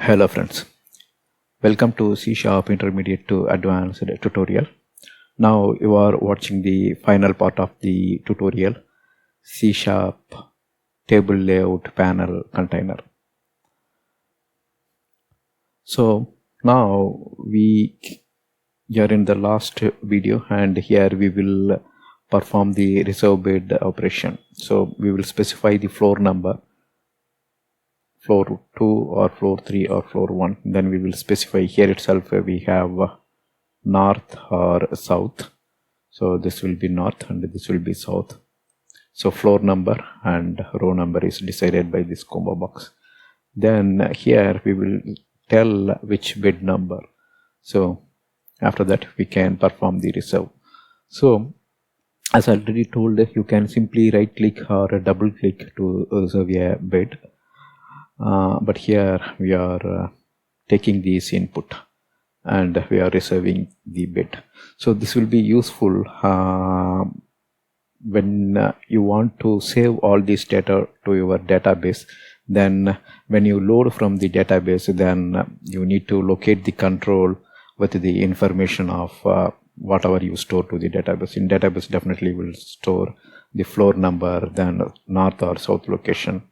Hello friends, welcome to C# Intermediate to Advanced tutorial. Now you are watching the final part of the tutorial, C# table layout panel container. So now we are in the last video, and here we will perform the reserve bed operation. So we will specify the floor number, floor 2 or floor 3 or floor 1. Then we will specify here itself we have north or south. So this will be north and this will be south. So floor number and row number is decided by this combo box. Then here we will tell which bed number. So after that we can perform the reserve. So as I already told, you can simply right click or double click to reserve a bed. But here we are taking this input and we are reserving the bed. So this will be useful when you want to save all this data to your database. Then when you load from the database, then you need to locate the control with the information of whatever you store to the database. In database definitely will store the floor number, then north or south location.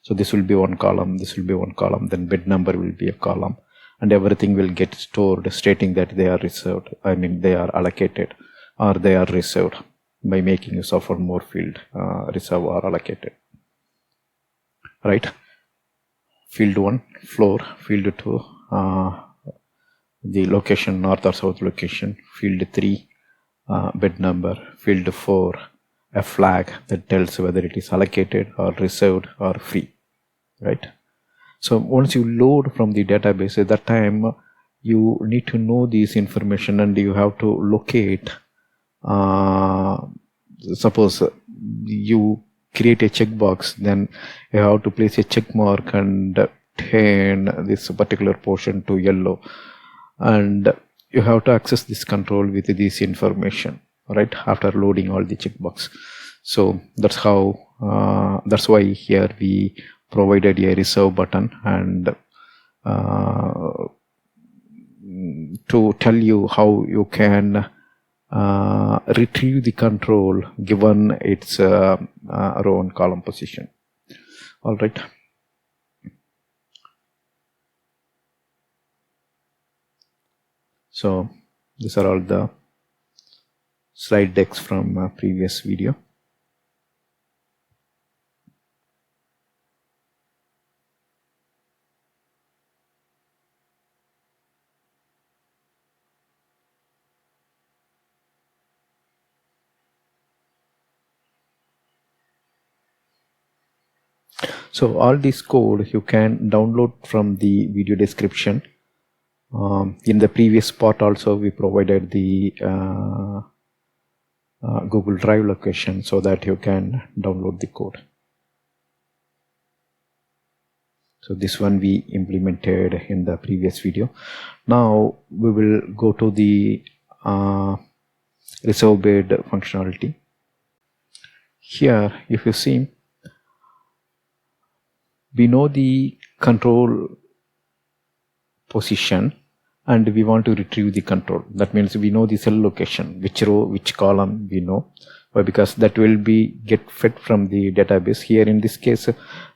So this will be one column, this will be one column, then bed number will be a column, and everything will get stored stating that they are reserved. I mean they are allocated or they are reserved by making use of one more field, reserve or allocated. Right? Field 1, floor. Field 2, the location, north or south location. Field 3, bed number. Field 4, a flag that tells whether it is allocated or reserved or free. Right? So once you load from the database, at that time you need to know this information and you have to locate. Suppose you create a checkbox, then you have to place a check mark and turn this particular portion to yellow, and you have to access this control with this information, right, after loading all the checkbox. So that's how that's why here we provided a reserve button, and to tell you how you can retrieve the control given its row and column position. All right. So these are all the slide decks from previous video. So all this code you can download from the video description. In the previous part also we provided the Google Drive location so that you can download the code. So this one we implemented in the previous video. Now we will go to the reserve bed functionality. Here if you see, we know the control position and we want to retrieve the control. That means we know the cell location, which row, which column we know. Why? Because that will be get fed from the database. Here in this case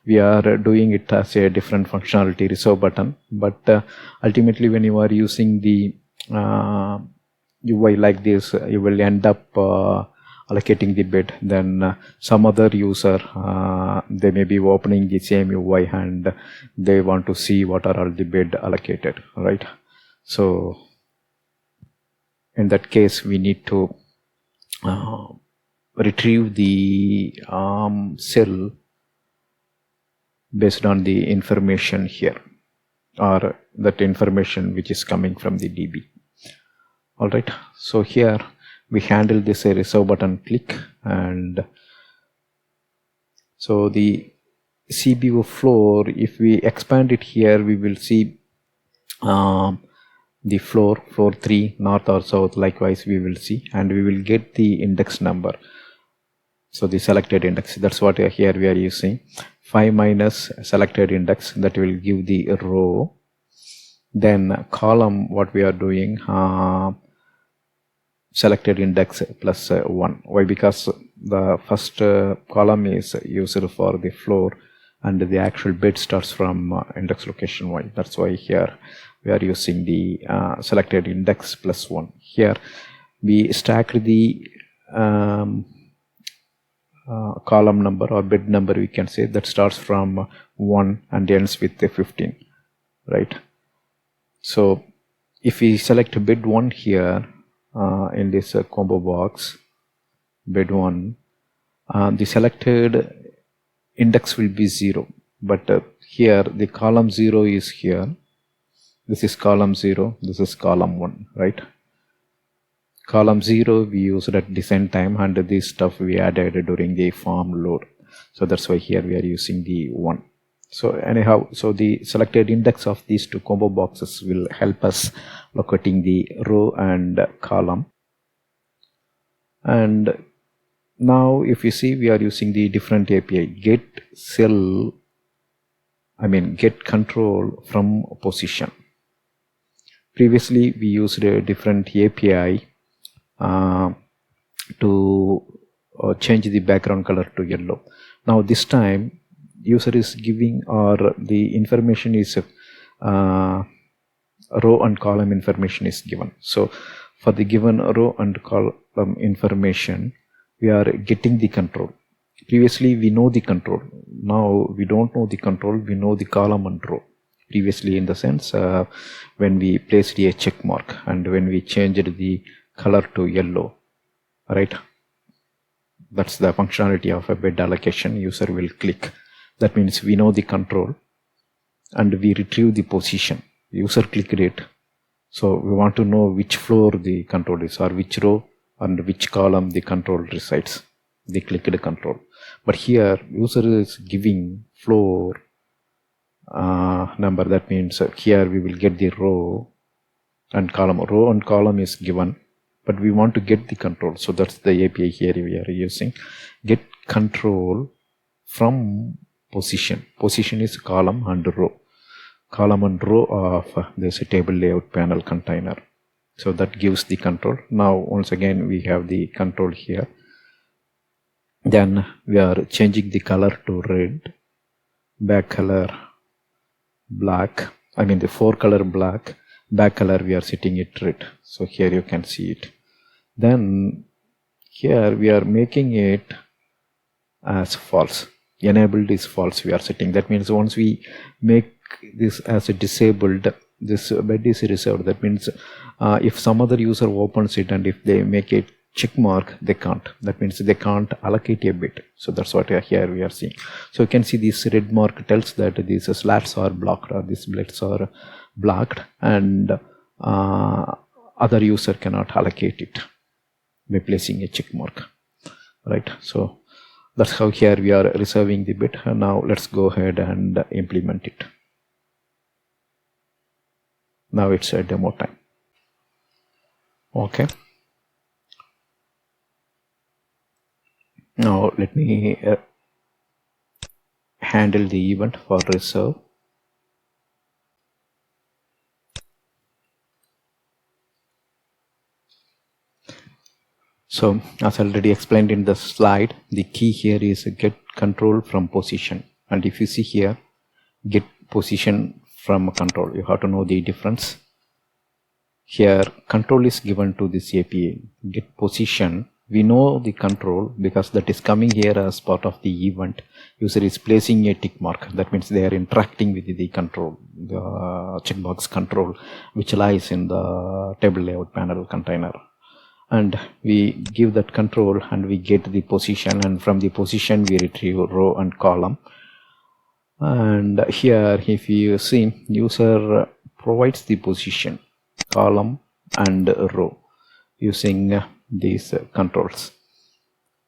we are doing it as a different functionality, reserve button, but ultimately when you are using the UI like this, you will end up allocating the bed. Then some other user they may be opening the same UI and they want to see what are all the bed allocated, right? So in that case we need to retrieve the cell based on the information here, or that information which is coming from the DB. All right, so here we handle this reserve button click, and so the CBO floor, if we expand it here, we will see the floor 3, north or south, likewise we will see, and we will get the index number. So the selected index, that's what here we are using. 5 minus selected index, that will give the row, Then column, what we are doing, selected index plus 1. Why? Because the first column is used for the floor and the actual bit starts from index location y. That's why here we are using the selected index plus 1. Here we stack the column number or bit number, we can say, that starts from 1 and ends with 15, right? So if we select bit 1 here in this combo box, bit 1, the selected index will be 0, but here the column 0 is here. This is column 0, this is column 1, right? Column 0 we used at design time, and this stuff we added during the form load. So that's why here we are using the 1. So anyhow, so the selected index of these two combo boxes will help us locating the row and column. And now if you see, we are using the different API, get control from position. Previously we used a different API to change the background color to yellow. Now this time user is giving, or the information is row and column information is given. So for the given row and column information, we are getting the control. Previously we know the control, now we don't know the control, we know the column and row. Previously, in the sense when we placed a check mark and when we changed the color to yellow, right? That's the functionality of a bit allocation. User will click, that means we know the control, and we retrieve the position. User clicked it, so we want to know which floor the control is, or which row and which column the control resides, the clicked control. But here user is giving floor number, that means here we will get the row and column. Row and column is given, but we want to get the control, so that's the API here we are using. Get control from position. Position is column and row. Column and row of this table layout panel container. So that gives the control. Now once again we have the control here. Then we are changing the color to red, back color black, the forecolor black, back color we are setting it red. So here you can see it. Then here we are making it as false. Enabled is false we are setting. That means once we make this as a disabled, this bed is reserved. That means if some other user opens it and if they make a check mark, they can't. That means they can't allocate a bit. So that's what here we are seeing. So you can see this red mark tells that these slats are blocked, or these blades are blocked, and other user cannot allocate it by placing a check mark, right? So that's how here we are reserving the bit. And now let's go ahead and implement it. Now it's a demo time. Okay. Now let me handle the event for reserve. So as already explained in the slide, the key here is get control from position. And if you see here, get position from control, you have to know the difference. Here control is given to this API. Get position, we know the control because that is coming here as part of the event. User is placing a tick mark. That means they are interacting with the control, the checkbox control, which lies in the table layout panel container. And we give that control and we get the position, and from the position we retrieve row and column. And here if you see, user provides the position, column and row using these controls.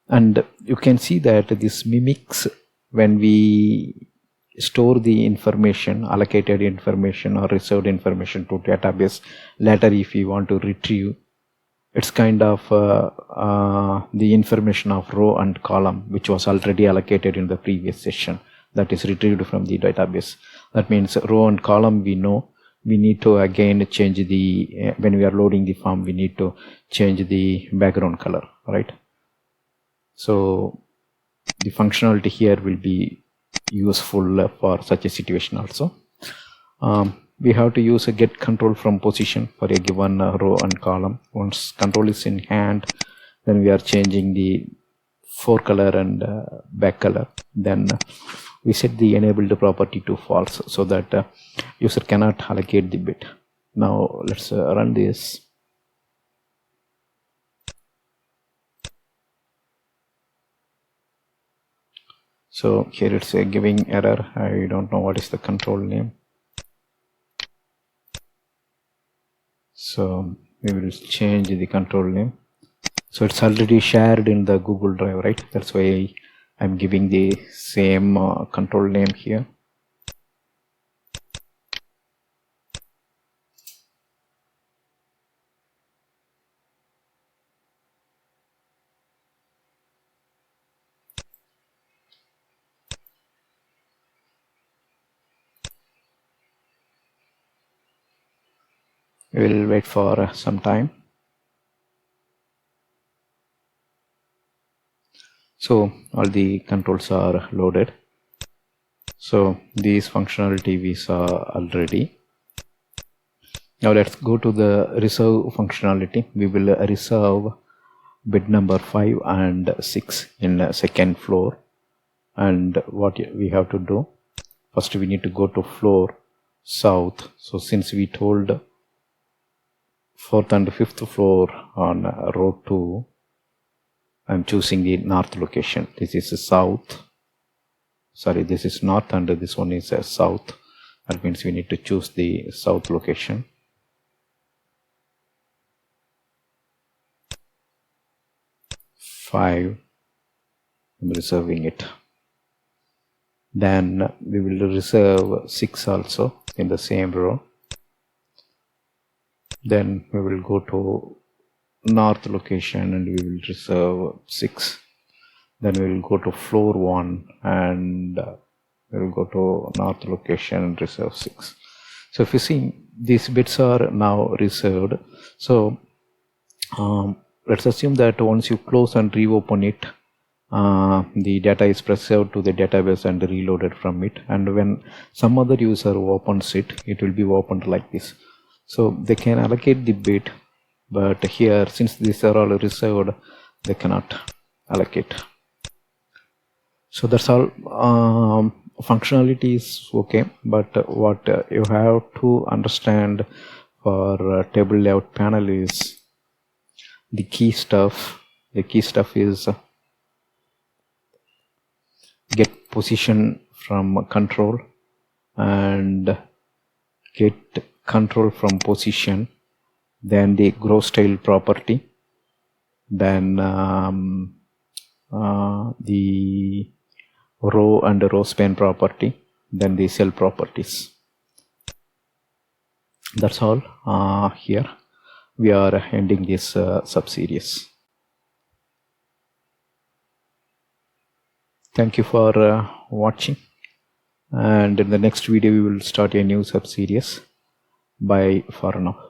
And you can see that this mimics when we store the information, allocated information or reserved information to database. Later if you want to retrieve, it's kind of the information of row and column which was already allocated in the previous session, that is retrieved from the database. That means row and column we know, we need to again change the when we are loading the form, we need to change the background color, right? So the functionality here will be useful for such a situation also. We have to use a GetControlFromPosition for a given row and column. Once control is in hand, then we are changing the forecolor and back color. Then we set the enabled property to false so that user cannot allocate the bit. Now let's run this. So here it's giving error. I don't know what is the control name. So we will change the control name. So it's already shared in the Google Drive, right? That's why I'm giving the same control name here. We'll wait for some time. So all the controls are loaded. So this functionality we saw already. Now let's go to the reserve functionality. We will reserve bit number 5 and 6 in second floor. And what we have to do, first we need to go to floor south. So since we told 4th and 5th floor on row 2, I'm choosing the north location. This is south. Sorry, this is north and this one is south. That means we need to choose the south location. I'm reserving it. Then we will reserve 6 also in the same row. Then we will go to north location and we will reserve 6. Then we will go to floor 1 and we will go to north location and reserve 6. So if you see, these bits are now reserved. So let's assume that once you close and reopen it, the data is preserved to the database and reloaded from it, and when some other user opens it, it will be opened like this. So they can allocate the bit, but here since these are all reserved, they cannot allocate. So that's all. Functionality is okay, but what you have to understand for table layout panel is the key stuff. The key stuff is get position from control and get control from position, then the grow style property, then the row and row span property, then the cell properties. That's all. Here we are ending this sub-series. Thank you for watching, and in the next video we will start a new sub-series. Bye for now.